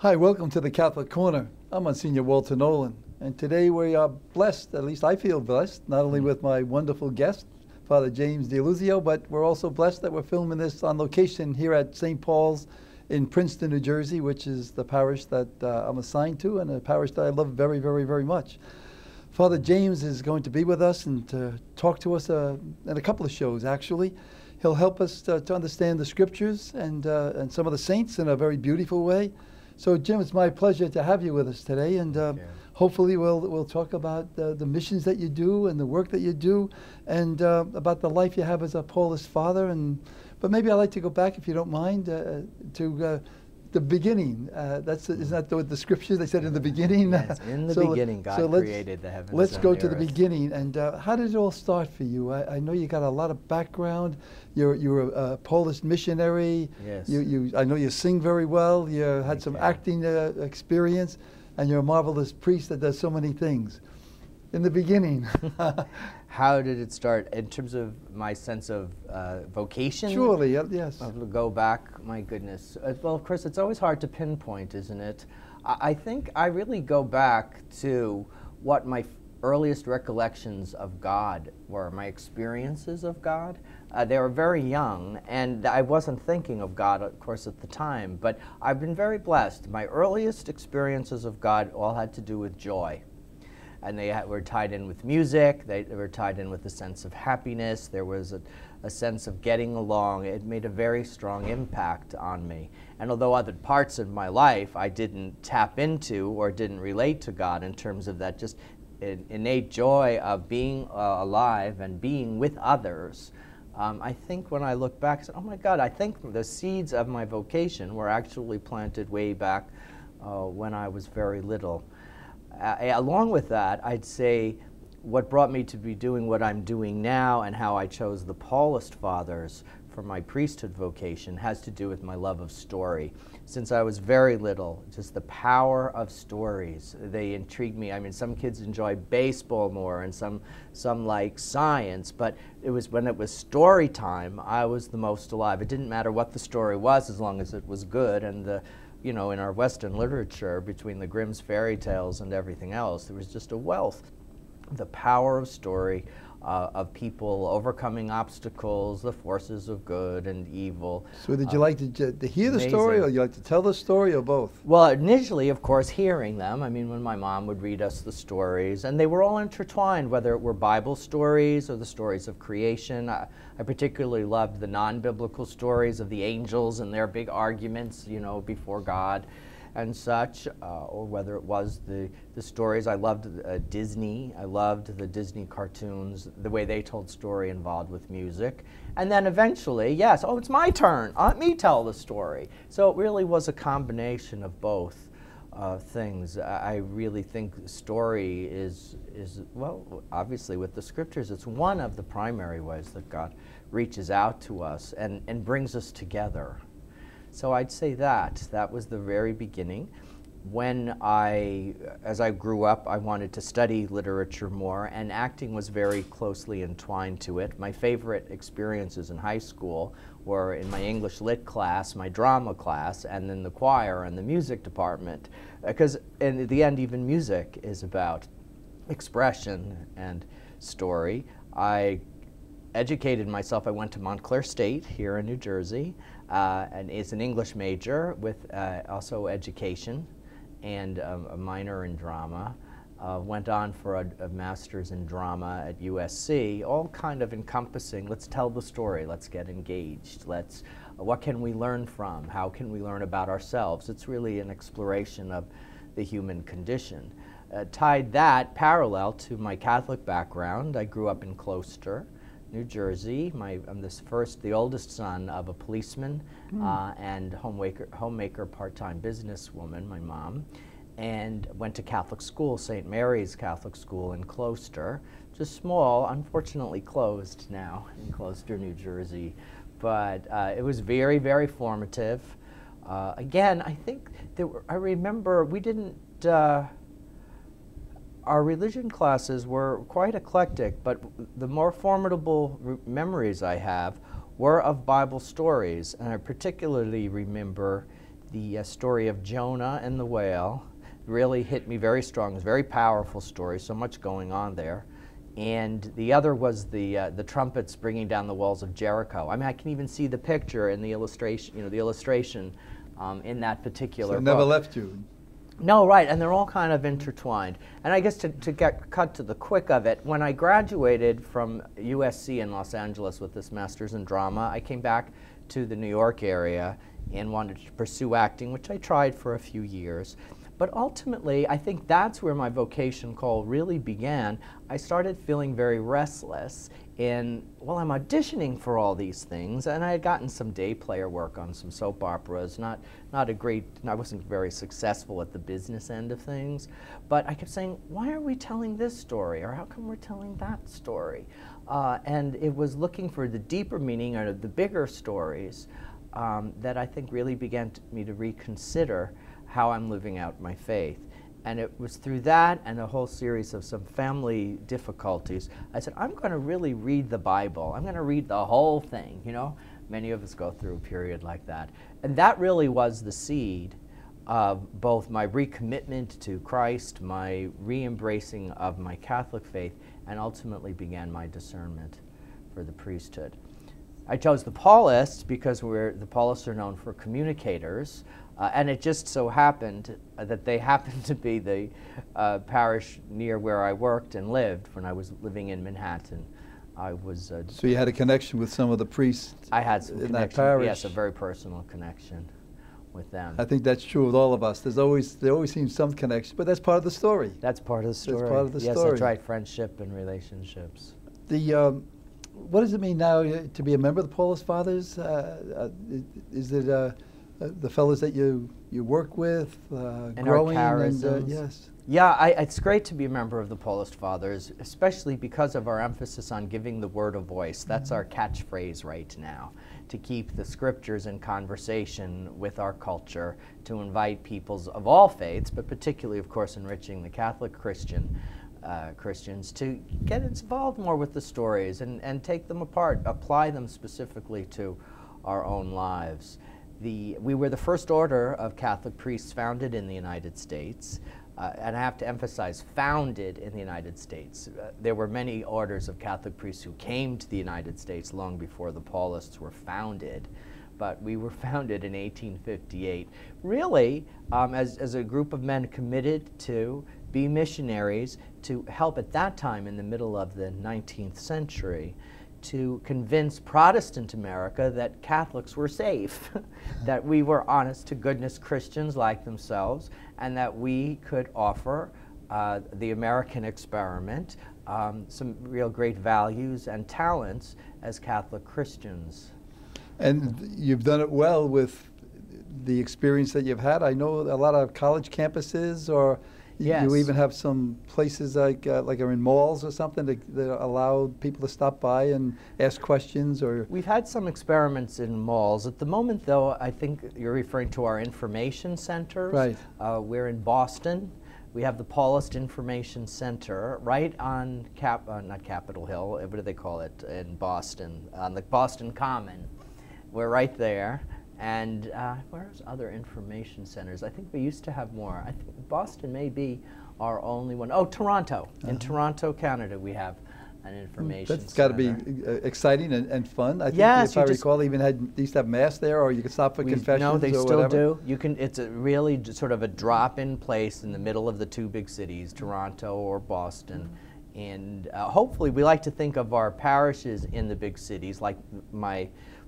Hi, welcome to the Catholic Corner. I'm Monsignor Walter Nolan, and today we are blessed, at least I feel blessed, not only with my wonderful guest, Father James DiLuzio, but we're also blessed that we're filming this on location here at St. Paul's in Princeton, New Jersey, which is the parish that I'm assigned to and a parish that I love very, very, very much. Father James is going to be with us and to talk to us in a couple of shows, actually. He'll help us to understand the scriptures and some of the saints in a very beautiful way. So, Jim, it's my pleasure to have you with us today, and hopefully we'll talk about the missions that you do and the work that you do, and about the life you have as a Paulist Father. But maybe I'd like to go back, if you don't mind, to the beginning. Isn't that what the scriptures they said in the beginning? Yes, in the beginning God created the heavens and the earth. Let's go to the beginning. And how did it all start for you? I know you got a lot of background. You're a Paulist missionary. Yes. I know you sing very well. You had some acting experience, and you're a marvelous priest that does so many things. In the beginning. How did it start in terms of my sense of vocation? Surely, yes. To go back, my goodness. Well, of course, it's always hard to pinpoint, isn't it? I think I really go back to what my earliest recollections of God were, my experiences of God. They were very young, and I wasn't thinking of God, of course, at the time, but I've been very blessed. My earliest experiences of God all had to do with joy. And they were tied in with music, they were tied in with a sense of happiness, there was a sense of getting along. It made a very strong impact on me. And although other parts of my life I didn't tap into or didn't relate to God in terms of that just innate joy of being alive and being with others, I think when I look back, I said, oh my God, I think the seeds of my vocation were actually planted way back when I was very little. Along with that, I'd say what brought me to be doing what I'm doing now and how I chose the Paulist Fathers for my priesthood vocation has to do with my love of story. Since I was very little, just the power of stories, they intrigued me. I mean, some kids enjoy baseball more and some like science, but it was when it was story time, I was the most alive. It didn't matter what the story was as long as it was good, and you know, in our Western literature, between the Grimm's fairy tales and everything else, there was just a wealth. The power of story, of people overcoming obstacles, the forces of good and evil. So did you like to hear the story, or you like to tell the story, or both? Well, initially, of course, hearing them. I mean, when my mom would read us the stories, and they were all intertwined, whether it were Bible stories or the stories of creation. I particularly loved the non-biblical stories of the angels and their big arguments, you know, before God and such, or whether it was the stories. I loved Disney. I loved the Disney cartoons, the way they told story involved with music. And then eventually, yes, oh, it's my turn. Let me tell the story. So it really was a combination of both things. I really think story is, well, obviously with the scriptures, it's one of the primary ways that God reaches out to us and brings us together. So I'd say that was the very beginning. When as I grew up, I wanted to study literature more, and acting was very closely entwined to it. My favorite experiences in high school were in my English lit class, my drama class, and then the choir and the music department. Because in the end, even music is about expression and story. I educated myself. I went to Montclair State here in New Jersey, and is an English major with also education and a minor in drama. Went on for a master's in drama at USC, all kind of encompassing, let's tell the story, let's get engaged, what can we learn from, how can we learn about ourselves? It's really an exploration of the human condition. Tied that parallel to my Catholic background. I grew up in Closter, New Jersey. I'm the oldest son of a policeman and homemaker, part-time businesswoman, my mom, and went to Catholic school, St. Mary's Catholic School in Closter. Just small, unfortunately closed now in Closter, New Jersey. But it was very, very formative. Again, I think I remember we didn't our religion classes were quite eclectic, but the more formidable memories I have were of Bible stories, and I particularly remember The story of Jonah and the whale really hit me very strong. It's a very powerful story, so much going on there. And the other was the trumpets bringing down the walls of Jericho. I mean, I can even see the picture in the illustration, the illustration in that particular so it book. never left you. No, right, and they're all kind of intertwined. And I guess to get cut to the quick of it, when I graduated from USC in Los Angeles with this master's in drama, I came back to the New York area and wanted to pursue acting, which I tried for a few years. But ultimately, I think that's where my vocation call really began. I started feeling very restless in, well, I'm auditioning for all these things, and I had gotten some day player work on some soap operas, not a great, I wasn't very successful at the business end of things, but I kept saying, why are we telling this story, or how come we're telling that story? And it was looking for the deeper meaning, or the bigger stories, that I think really began me to reconsider how I'm living out my faith. And it was through that and a whole series of some family difficulties, I said, I'm going to really read the Bible. I'm going to read the whole thing, Many of us go through a period like that. And that really was the seed of both my recommitment to Christ, my re-embracing of my Catholic faith, and ultimately began my discernment for the priesthood. I chose the Paulists because the Paulists are known for communicators, and it just so happened that they happened to be the parish near where I worked and lived when I was living in Manhattan. I was. So you had a connection with some of the priests. I had some in connection, that parish. yes, a very personal connection with them. I think that's true with all of us. There always seems some connection, but that's part of the story. That's part of the story. That's part of the yes, story. That's right. Friendship and relationships. What does it mean now to be a member of the Paulist Fathers? Is it the fellows that you work with, growing? Our and, yes. Yeah, it's great to be a member of the Paulist Fathers, especially because of our emphasis on giving the word a voice. That's our catchphrase right now, to keep the scriptures in conversation with our culture, to invite peoples of all faiths, but particularly, of course, enriching the Catholic Christians to get involved more with the stories and take them apart, apply them specifically to our own lives. We were the first order of Catholic priests founded in the United States, and I have to emphasize, founded in the United States. There were many orders of Catholic priests who came to the United States long before the Paulists were founded, but we were founded in 1858, really as a group of men committed to be missionaries to help at that time in the middle of the 19th century to convince Protestant America that Catholics were safe, that we were honest to goodness Christians like themselves, and that we could offer the American experiment some real great values and talents as Catholic Christians. And you've done it well with the experience that you've had. I know a lot of college campuses, or yes. You even have some places like are in malls or something that allow people to stop by and ask questions. Or we've had some experiments in malls. At the moment, though, I think you're referring to our information centers. Right. We're in Boston. We have the Paulist Information Center right on not Capitol Hill. What do they call it in Boston? On the Boston Common. We're right there. And where's other information centers? I think we used to have more. I think Boston may be our only one. Oh, Toronto. In Toronto, Canada, we have an information center. That's got to be exciting and fun. I think, yes, if I recall, they used to have mass there, or you could stop for confessions. No, they or still whatever. do. It's a really sort of a drop-in place in the middle of the two big cities, Toronto or Boston. And hopefully, we like to think of our parishes in the big cities, like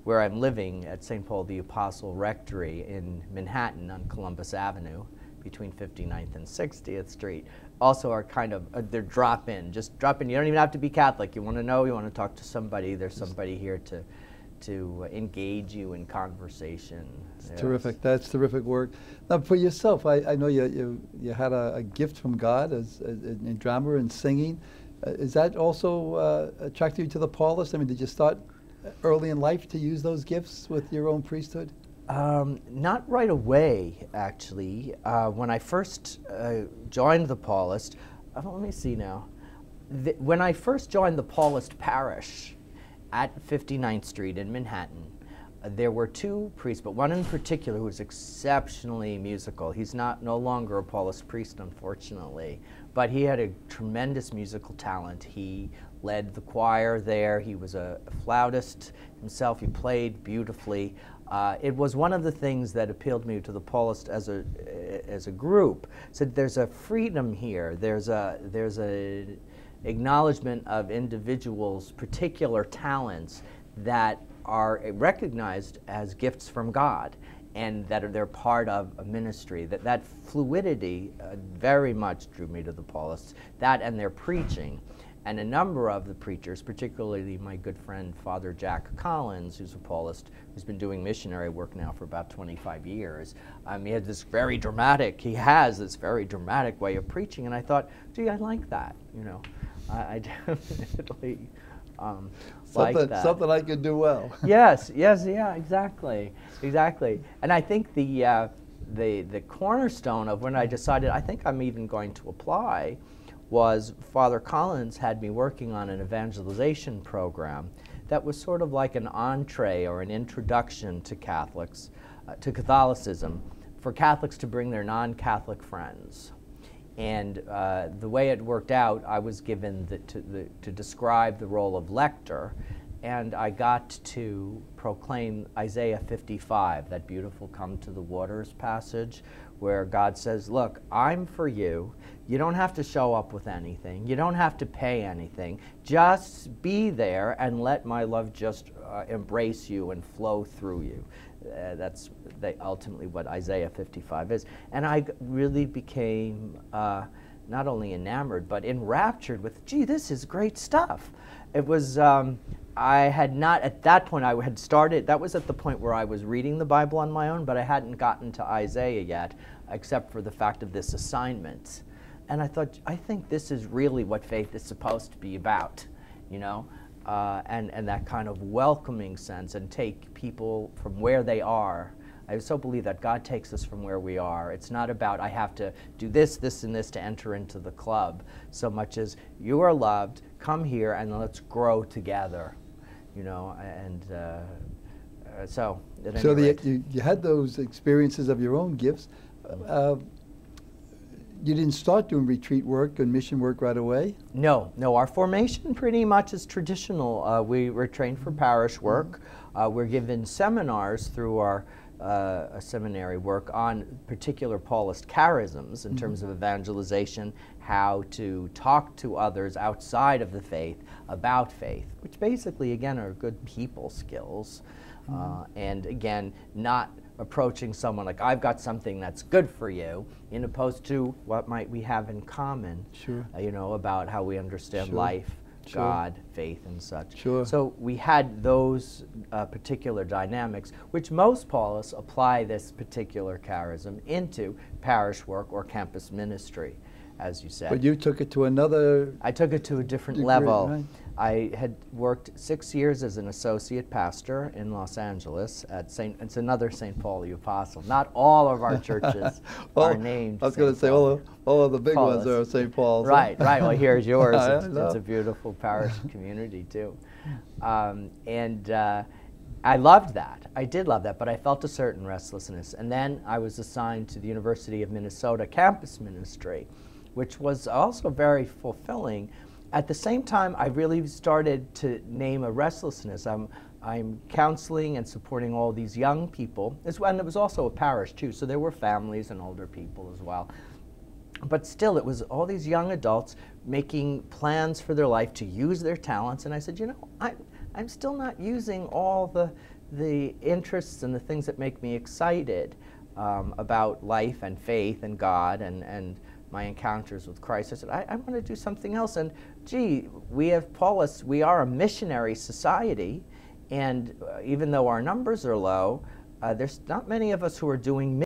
where I'm living at St. Paul the Apostle Rectory in Manhattan on Columbus Avenue between 59th and 60th Street. Also are kind of, they're drop-in, just drop-in. You don't even have to be Catholic. You want to know, you want to talk to somebody, there's somebody here to engage you in conversation. Yes. Terrific. That's terrific work. Now, for yourself, I know you had a gift from God in drama and singing. Is that also attracted you to the Paulists? I mean, did you start early in life to use those gifts with your own priesthood? Not right away, actually. When I first joined the Paulist, let me see now. When I first joined the Paulist parish at 59th Street in Manhattan, there were two priests, but one in particular who was exceptionally musical. He's no longer a Paulist priest, unfortunately, but he had a tremendous musical talent. He led the choir there. He was a flautist himself. He played beautifully. It was one of the things that appealed me to the Paulist as a group. So there's a freedom here. There's a acknowledgement of individuals' particular talents that are recognized as gifts from God, and that they're part of a ministry. That fluidity very much drew me to the Paulists. That and their preaching. And a number of the preachers, particularly my good friend Father Jack Collins, who's a Paulist, who's been doing missionary work now for about 25 years, he has this very dramatic way of preaching, and I thought, gee, I like that, you know. I definitely like that. Something I could do well. Yes, yeah, exactly. And I think the cornerstone of when I decided I think I'm even going to apply was Father Collins had me working on an evangelization program that was sort of like an entree or an introduction to Catholics, to Catholicism, for Catholics to bring their non-Catholic friends. And the way it worked out, I was given to describe the role of lector, and I got to proclaim Isaiah 55, that beautiful come to the waters passage, where God says, look, I'm for you. You don't have to show up with anything. You don't have to pay anything. Just be there and let my love just embrace you and flow through you. That's ultimately what Isaiah 55 is. And I really became not only enamored, but enraptured with, gee, this is great stuff. It was, I had not, at that point, I had started, that was at the point where I was reading the Bible on my own, but I hadn't gotten to Isaiah yet, except for the fact of this assignment. And I thought, I think this is really what faith is supposed to be about, you know? And that kind of welcoming sense, and take people from where they are. I so believe that God takes us from where we are. It's not about I have to do this, this, and this to enter into the club, so much as you are loved, come here and let's grow together, you know. And so at any rate. You had those experiences of your own gifts. You didn't start doing retreat work and mission work right away? No, our formation pretty much is traditional. We were trained for parish work. We're given seminars through our seminary work on particular Paulist charisms in terms of evangelization, how to talk to others outside of the faith about faith, which basically, again, are good people skills. And again, not approaching someone like, I've got something that's good for you, in opposed to what might we have in common, you know, about how we understand life, God, faith, and such. So we had those particular dynamics, which most Paulists apply this particular charism into parish work or campus ministry, as you said. But you took it to another... I took it to a different degree, level. right? I had worked 6 years as an associate pastor in Los Angeles at it's another St. Paul the Apostle. Not all of our churches are named. I was going to say all of the big ones are St. Paul's. Right. Well, here's yours. It's a beautiful parish community too, and I loved that. I did love that, but I felt a certain restlessness. And then I was assigned to the University of Minnesota campus ministry, which was also very fulfilling. At the same time, I really started to name a restlessness. I'm counseling and supporting all these young people, and it was also a parish too, so there were families and older people as well. But still, it was all these young adults making plans for their life to use their talents, and I said, you know, I'm still not using all the interests and the things that make me excited about life and faith and God and my encounters with Christ. I said, I want to do something else. And gee, we have Paulists, we are a missionary society, and even though our numbers are low, there's not many of us who are doing